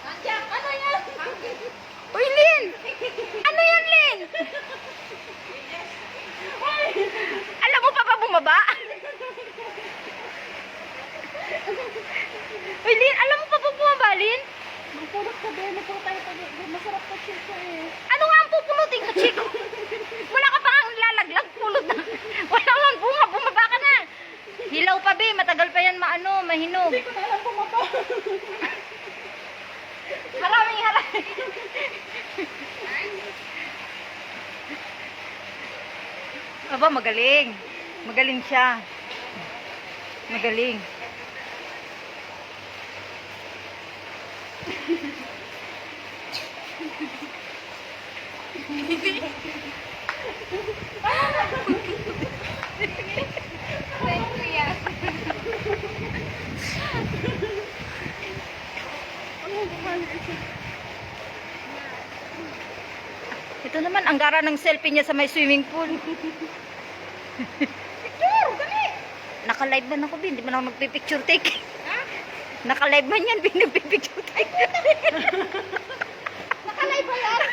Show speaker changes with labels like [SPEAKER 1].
[SPEAKER 1] Nandiyan, ano yan?
[SPEAKER 2] Uy, Lin! Ano yan, Lin? Alam mo pa ba bumaba? Uy, Lin, alam mo pa ba bumaba, Lin?
[SPEAKER 1] Magpulot ka din, magpulot tayo pag masarap ka chika eh.
[SPEAKER 2] Ano nga ang pupunutin ko, Chico? Wala ka pa ang lalaglag, pulot na. Wala nga ang bunga, bumaba ka na. Hilaw pa, be. Matagal pa yan mahinog.
[SPEAKER 1] Hindi ko na alam bumaba.
[SPEAKER 2] Haraming haraming. Aba, magaling. Magaling siya. Magaling. Ito naman, ang gara ng selfie niya sa may swimming pool.
[SPEAKER 1] Picture, dali!
[SPEAKER 2] Naka-live man ako, Bin. Hindi man ako nagpipicture take.
[SPEAKER 1] Ha?
[SPEAKER 2] Naka-live man yan, Bin. Nagpipicture take.
[SPEAKER 1] Nakalay ba yan?